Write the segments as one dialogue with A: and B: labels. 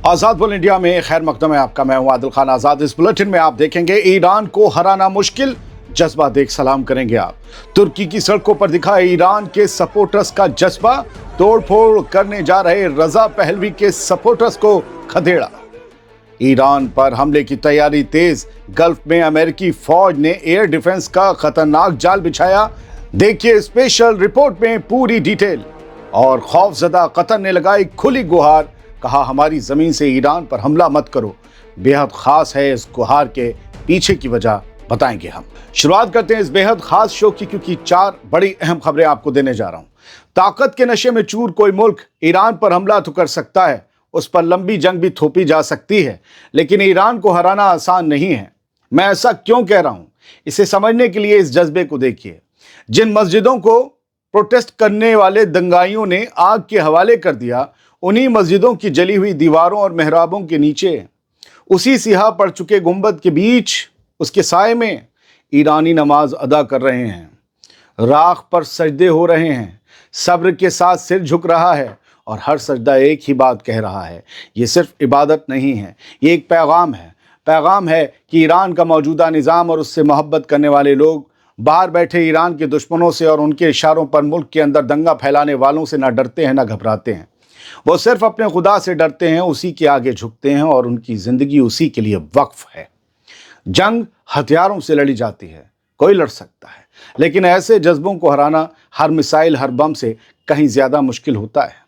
A: आजाद बोल इंडिया में खैर मकदम है आपका। मैं हूं आदिल खान आजाद। इस बुलेटिन में आप देखेंगे ईरान को हराना मुश्किल, जज्बा देख सलाम करेंगे आप। तुर्की की सड़कों पर दिखा ईरान के सपोर्टर्स का जज्बा, तोड़फोड़ करने जा रहे रजा पहलवी के सपोर्टर्स को खदेड़ा। ईरान पर हमले की तैयारी तेज, गल्फ में अमेरिकी फौज ने एयर डिफेंस का खतरनाक जाल बिछाया। देखिए स्पेशल रिपोर्ट में पूरी डिटेल। और खौफजदा कतर ने लगाई खुली गुहार, कहा हमारी जमीन से ईरान पर हमला मत करो। बेहद खास है इस गुहार के पीछे की वजह बताएंगे हम। शुरुआत करते हैं इस बेहद खास शो की, क्योंकि 4 बड़ी अहम खबरें आपको देने जा रहा हूं। ताकत के नशे में चूर कोई मुल्क ईरान पर हमला तो कर सकता है, उस पर लंबी जंग भी थोपी जा सकती है, लेकिन ईरान को हराना आसान नहीं है। मैं ऐसा क्यों कह रहा हूं, इसे समझने के लिए इस जज्बे को देखिए। जिन मस्जिदों को प्रोटेस्ट करने वाले दंगाइयों ने आग के हवाले कर दिया, उन्हीं मस्जिदों की जली हुई दीवारों और मेहराबों के नीचे, उसी सिहा पड़ चुके गुंबद के बीच, उसके साए में ईरानी नमाज अदा कर रहे हैं, राख पर सजदे हो रहे हैं, सब्र के साथ सिर झुक रहा है और हर सजदा एक ही बात कह रहा है। ये सिर्फ इबादत नहीं है, ये एक पैगाम है। पैगाम है कि ईरान का मौजूदा निज़ाम और उससे मोहब्बत करने वाले लोग बाहर बैठे ईरान के दुश्मनों से और उनके इशारों पर मुल्क के अंदर दंगा फैलाने वालों से ना डरते हैं ना घबराते हैं। वो सिर्फ अपने खुदा से डरते हैं, उसी के आगे झुकते हैं और उनकी ज़िंदगी उसी के लिए वक्फ है। जंग हथियारों से लड़ी जाती है, कोई लड़ सकता है, लेकिन ऐसे जज्बों को हराना हर मिसाइल हर बम से कहीं ज़्यादा मुश्किल होता है।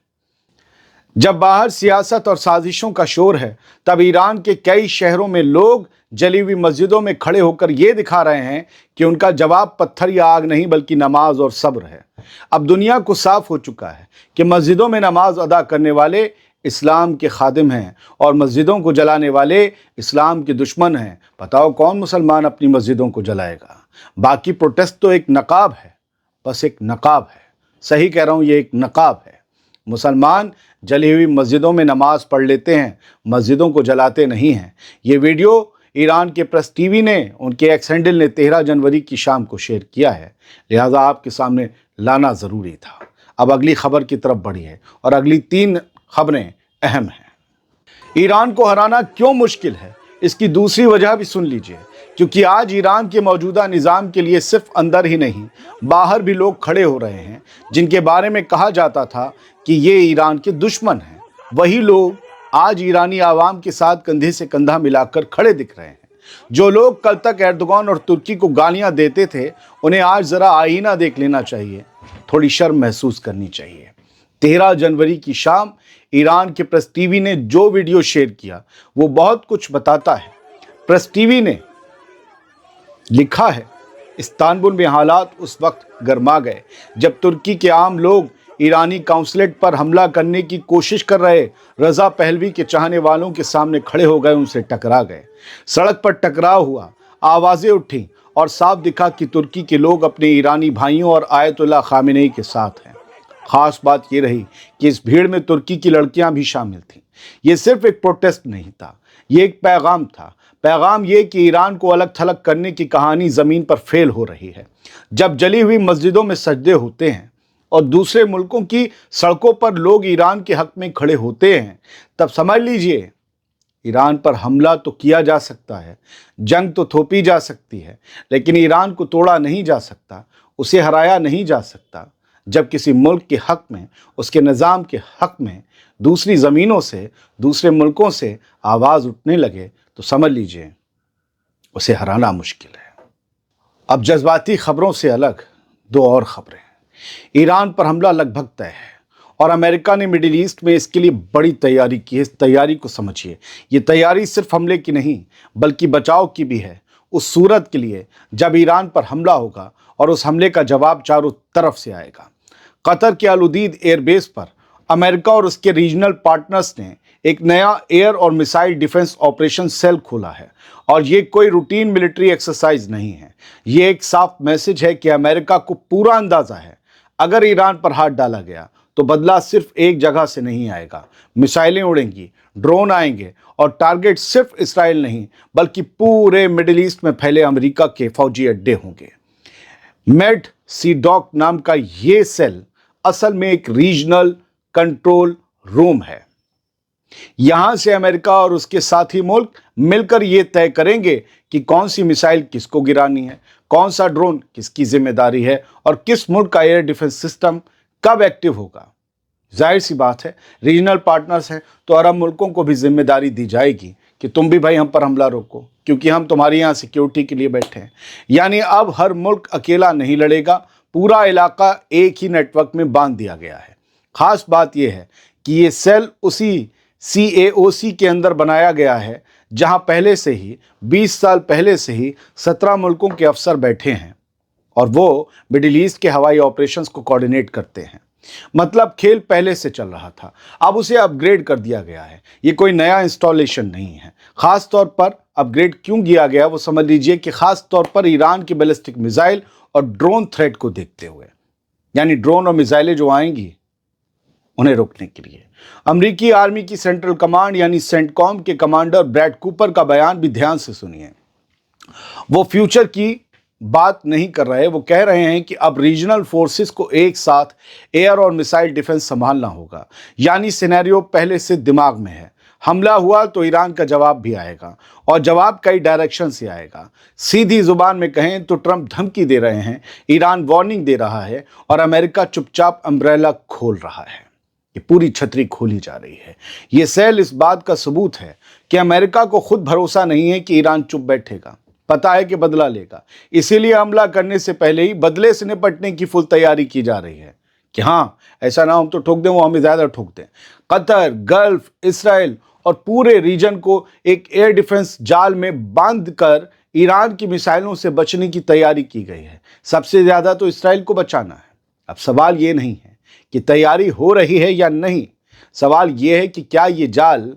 A: जब बाहर सियासत और साजिशों का शोर है, तब ईरान के कई शहरों में लोग जली हुई मस्जिदों में खड़े होकर ये दिखा रहे हैं कि उनका जवाब पत्थर या आग नहीं बल्कि नमाज और सब्र है। अब दुनिया को साफ हो चुका है कि मस्जिदों में नमाज अदा करने वाले इस्लाम के खादिम हैं और मस्जिदों को जलाने वाले इस्लाम के दुश्मन हैं। बताओ कौन मुसलमान अपनी मस्जिदों को जलाएगा? बाकी प्रोटेस्ट तो एक नकाब है, बस एक नकाब है। सही कह रहा हूँ, ये एक नकाब है। मुसलमान जली हुई मस्जिदों में नमाज पढ़ लेते हैं, मस्जिदों को जलाते नहीं हैं। ये वीडियो ईरान के प्रेस टीवी ने, उनके एक्स हैंडल ने 13 जनवरी की शाम को शेयर किया है, लिहाजा आपके सामने लाना ज़रूरी था। अब अगली खबर की तरफ बढ़िए और अगली 3 खबरें अहम हैं। ईरान को हराना क्यों मुश्किल है, इसकी दूसरी वजह भी सुन लीजिए। क्योंकि आज ईरान के मौजूदा निज़ाम के लिए सिर्फ अंदर ही नहीं, बाहर भी लोग खड़े हो रहे हैं, जिनके बारे में कहा जाता था कि ये ईरान के दुश्मन हैं। वही लोग आज ईरानी आवाम के साथ कंधे से कंधा मिलाकर खड़े दिख रहे हैं। जो लोग कल तक एर्दोगान और तुर्की को गालियां देते थे, उन्हें आज ज़रा आईना देख लेना चाहिए, थोड़ी शर्म महसूस करनी चाहिए। 13 जनवरी की शाम ईरान के प्रेस टीवी ने जो वीडियो शेयर किया, वो बहुत कुछ बताता है। प्रेस टीवी ने लिखा है, इस्तांबुल में हालात उस वक्त गर्मा गए जब तुर्की के आम लोग ईरानी काउंसलेट पर हमला करने की कोशिश कर रहे रजा पहलवी के चाहने वालों के सामने खड़े हो गए, उनसे टकरा गए। सड़क पर टकराव हुआ, आवाज़ें उठी और साफ दिखा कि तुर्की के लोग अपने ईरानी भाइयों और आयतुल्लाह खामेनेई के साथ हैं। ख़ास बात ये रही कि इस भीड़ में तुर्की की लड़कियां भी शामिल थीं। ये सिर्फ एक प्रोटेस्ट नहीं था, ये एक पैगाम था। पैगाम ये कि ईरान को अलग थलग करने की कहानी ज़मीन पर फेल हो रही है। जब जली हुई मस्जिदों में सजदे होते हैं और दूसरे मुल्कों की सड़कों पर लोग ईरान के हक में खड़े होते हैं, तब समझ लीजिए ईरान पर हमला तो किया जा सकता है, जंग तो थोपी जा सकती है, लेकिन ईरान को तोड़ा नहीं जा सकता, उसे हराया नहीं जा सकता। जब किसी मुल्क के हक में, उसके निज़ाम के हक में दूसरी ज़मीनों से, दूसरे मुल्कों से आवाज़ उठने लगे, तो समझ लीजिए उसे हराना मुश्किल है। अब जज्बाती खबरों से अलग 2 और खबरें। ईरान पर हमला लगभग तय है और अमेरिका ने मिडिल ईस्ट में इसके लिए बड़ी तैयारी की है। इस तैयारी को समझिए। ये तैयारी सिर्फ हमले की नहीं बल्कि बचाव की भी है, उस सूरत के लिए जब ईरान पर हमला होगा और उस हमले का जवाब चारों तरफ से आएगा। कतर के अल उदीद एयरबेस पर अमेरिका और उसके रीजनल पार्टनर्स ने एक नया एयर और मिसाइल डिफेंस ऑपरेशन सेल खोला है और ये कोई रूटीन मिलिट्री एक्सरसाइज नहीं है। ये एक साफ मैसेज है कि अमेरिका को पूरा अंदाज़ा है, अगर ईरान पर हाथ डाला गया तो बदला सिर्फ एक जगह से नहीं आएगा। मिसाइलें उड़ेंगी, ड्रोन आएंगे और टारगेट सिर्फ इसराइल नहीं बल्कि पूरे मिडिल ईस्ट में फैले अमेरिका के फौजी अड्डे होंगे। मेड सी डॉक नाम का ये सेल असल में एक रीजनल कंट्रोल रूम है। यहां से अमेरिका और उसके साथी मुल्क मिलकर ये तय करेंगे कि कौन सी मिसाइल किसको गिरानी है, कौन सा ड्रोन किसकी जिम्मेदारी है और किस मुल्क का एयर डिफेंस सिस्टम कब एक्टिव होगा। जाहिर सी बात है, रीजनल पार्टनर्स हैं तो अरब मुल्कों को भी जिम्मेदारी दी जाएगी कि तुम भी भाई हम पर हमला रोको, क्योंकि हम तुम्हारे यहाँ सिक्योरिटी के लिए बैठे हैं। यानी अब हर मुल्क अकेला नहीं लड़ेगा, पूरा इलाका एक ही नेटवर्क में बांध दिया गया है। खास बात यह है कि ये सेल उसी CAOC के अंदर बनाया गया है जहां पहले से ही 20 साल पहले से ही 17 मुल्कों के अफसर बैठे हैं और वो मिडिल ईस्ट के हवाई ऑपरेशंस को कोऑर्डिनेट करते हैं। मतलब खेल पहले से चल रहा था, अब उसे अपग्रेड कर दिया गया है। ये कोई नया इंस्टॉलेशन नहीं है। खास तौर पर अपग्रेड क्यों किया गया वो समझ लीजिए कि खास तौर पर ईरान की बैलिस्टिक मिसाइल और ड्रोन थ्रेट को देखते हुए, यानी ड्रोन और मिसाइलें जो आएंगी उन्हें रोकने के लिए। अमेरिकी आर्मी की सेंट्रल कमांड यानी सेंटकॉम के कमांडर ब्रैड कूपर का बयान भी ध्यान से सुनिए। वो फ्यूचर की बात नहीं कर रहे, वो कह रहे हैं कि अब रीजनल फोर्सेस को एक साथ एयर और मिसाइल डिफेंस संभालना होगा। यानी सिनेरियो पहले से दिमाग में है, हमला हुआ तो ईरान का जवाब भी आएगा और जवाब कई डायरेक्शन से आएगा। सीधी जुबान में कहें तो ट्रंप धमकी दे रहे हैं, ईरान वार्निंग दे रहा है और अमेरिका चुपचाप अम्ब्रेला खोल रहा है। ये पूरी छतरी खोली जा रही है। ये सेल इस बात का सबूत है कि अमेरिका को खुद भरोसा नहीं है कि ईरान चुप बैठेगा, पता है कि बदला लेगा। इसीलिए हमला करने से पहले ही बदले से निपटने की फुल तैयारी की जा रही है कि हाँ, ऐसा ना हम तो ठोक दें, वो हमें ज्यादा ठोक दें। कतर, गल्फ, इसराइल और पूरे रीजन को एक एयर डिफेंस जाल में बांध कर ईरान की मिसाइलों से बचने की तैयारी की गई है। सबसे ज्यादा तो इसराइल को बचाना है। अब सवाल ये नहीं है कि तैयारी हो रही है या नहीं, सवाल यह है कि क्या ये जाल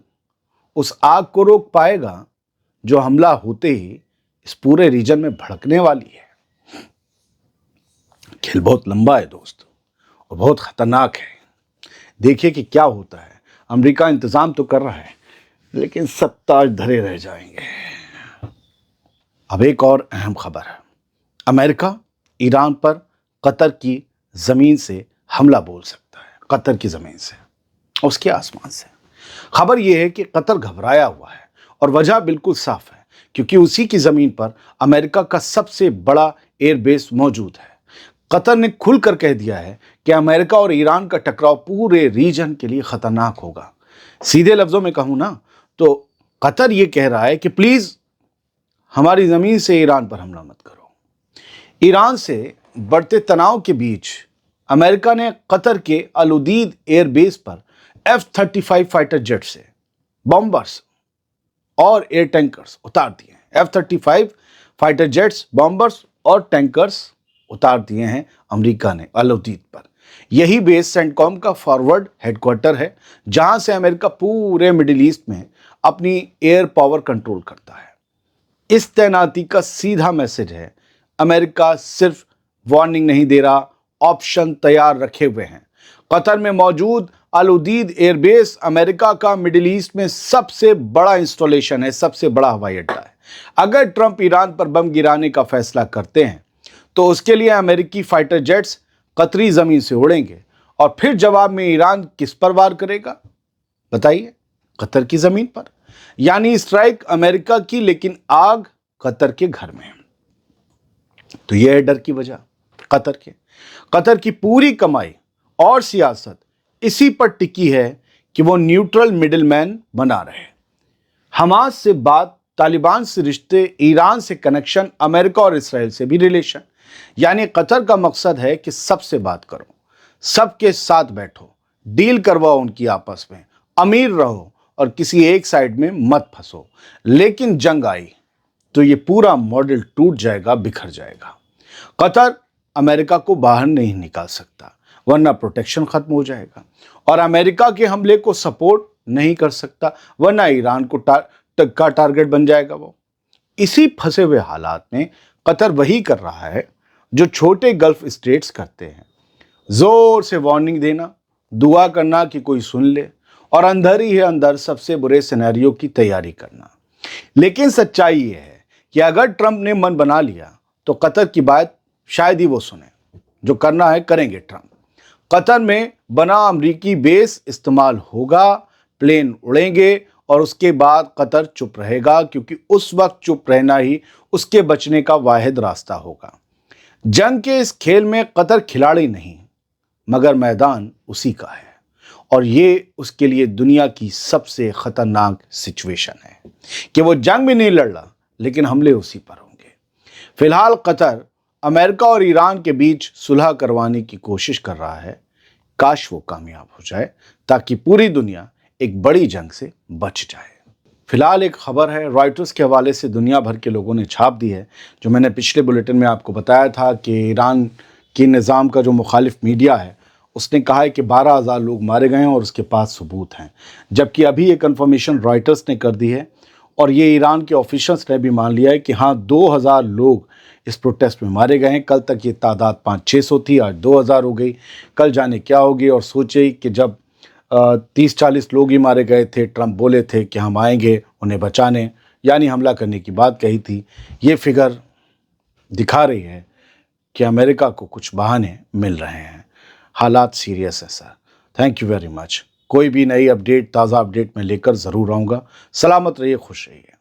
A: उस आग को रोक पाएगा जो हमला होते ही इस पूरे रीजन में भड़कने वाली है। खेल बहुत लंबा है दोस्तों और बहुत खतरनाक है। देखिए कि क्या होता है। अमेरिका इंतजाम तो कर रहा है लेकिन सत्ता धरे रह जाएंगे। अब एक और अहम खबर है, अमेरिका ईरान पर कतर की जमीन से हमला बोल सकता है। कतर की जमीन से, उसके आसमान से। खबर यह है कि कतर घबराया हुआ है और वजह बिल्कुल साफ है, क्योंकि उसी की जमीन पर अमेरिका का सबसे बड़ा एयरबेस मौजूद है। कतर ने खुलकर कह दिया है कि अमेरिका और ईरान का टकराव पूरे रीजन के लिए खतरनाक होगा। सीधे लफ्जों में कहूं ना तो कतर ये कह रहा है कि प्लीज हमारी जमीन से ईरान पर हमला मत करो। ईरान से बढ़ते तनाव के बीच अमेरिका ने कतर के अल उदीद एयरबेस पर F-35 फाइटर जेट से बॉम्बर्स और एयर टैंकर्स उतार दिए हैं। F-35 फाइटर जेट्स, बॉम्बर्स और टैंकर्स उतार दिए हैं अमेरिका ने अल उदीद पर। यही बेस सेंटकॉम का फॉरवर्ड हेडक्वार्टर है, जहां से अमेरिका पूरे मिडिल ईस्ट में अपनी एयर पावर कंट्रोल करता है। इस तैनाती का सीधा मैसेज है, अमेरिका सिर्फ वार्निंग नहीं दे रहा, ऑप्शन तैयार रखे हुए हैं। कतर में मौजूद अल उदीद एयरबेस अमेरिका का मिडिल ईस्ट में सबसे बड़ा इंस्टॉलेशन है, सबसे बड़ा हवाई अड्डा है। अगर ट्रंप ईरान पर बम गिराने का फैसला करते हैं तो उसके लिए अमेरिकी फाइटर जेट्स कतरी जमीन से उड़ेंगे और फिर जवाब में ईरान किस पर वार करेगा बताइए? कतर की जमीन पर। यानी स्ट्राइक अमेरिका की, लेकिन आग कतर के घर में। तो यह है डर की वजह कतर की पूरी कमाई और सियासत इसी पर टिकी है कि वो न्यूट्रल मिडिलमैन बना रहे। हमास से बात, तालिबान से रिश्ते, ईरान से कनेक्शन, अमेरिका और इसराइल से भी रिलेशन। यानी कतर का मकसद है कि सबसे बात करो, सबके साथ बैठो, डील करवाओ उनकी आपस में, अमीर रहो और किसी एक साइड में मत फंसो। लेकिन जंग आई तो ये पूरा मॉडल टूट जाएगा, बिखर जाएगा। कतर अमेरिका को बाहर नहीं निकाल सकता, वरना प्रोटेक्शन खत्म हो जाएगा, और अमेरिका के हमले को सपोर्ट नहीं कर सकता, वरना ईरान को का टारगेट बन जाएगा वो। इसी फंसे हुए हालात में कतर वही कर रहा है जो छोटे गल्फ स्टेट्स करते हैं, जोर से वार्निंग देना, दुआ करना कि कोई सुन ले, और अंदर ही अंदर सबसे बुरे सिनेरियो की तैयारी करना। लेकिन सच्चाई ये है कि अगर ट्रंप ने मन बना लिया तो कतर की बात शायद ही वो सुने। जो करना है करेंगे ट्रंप। कतर में बना अमरीकी बेस इस्तेमाल होगा, प्लेन उड़ेंगे और उसके बाद कतर चुप रहेगा, क्योंकि उस वक्त चुप रहना ही उसके बचने का वाहिद रास्ता होगा। जंग के इस खेल में कतर खिलाड़ी नहीं, मगर मैदान उसी का है, और ये उसके लिए दुनिया की सबसे खतरनाक सिचुएशन है कि वो जंग भी नहीं लड़ रहा, लेकिन हमले उसी पर होंगे। फिलहाल कतर अमेरिका और ईरान के बीच सुलह करवाने की कोशिश कर रहा है। काश वो कामयाब हो जाए, ताकि पूरी दुनिया एक बड़ी जंग से बच जाए। फिलहाल एक खबर है, रॉयटर्स के हवाले से दुनिया भर के लोगों ने छाप दी है, जो मैंने पिछले बुलेटिन में आपको बताया था कि ईरान की निज़ाम का जो मुखालिफ मीडिया है उसने कहा है कि 12,000 लोग मारे गए हैं और उसके पास सबूत हैं, जबकि अभी ये कंफर्मेशन रॉयटर्स ने कर दी है और ये ईरान के ऑफिशियल्स ने भी मान लिया है कि हाँ 2,000 लोग इस प्रोटेस्ट में मारे गए हैं। कल तक ये तादाद 500-600 थी, आज 2,000 हो गई। कल जाने क्या होगी। और सोचे कि जब 30-40 लोग ही मारे गए थे, ट्रंप बोले थे कि हम आएंगे उन्हें बचाने, यानी हमला करने की बात कही थी। ये फिगर दिखा रही है कि अमेरिका को कुछ बहाने मिल रहे हैं। हालात सीरियस है sir. Thank you very much. कोई भी नई अपडेट, ताज़ा अपडेट मैं लेकर ज़रूर आऊँगा। सलामत रहिए, खुश रहिए।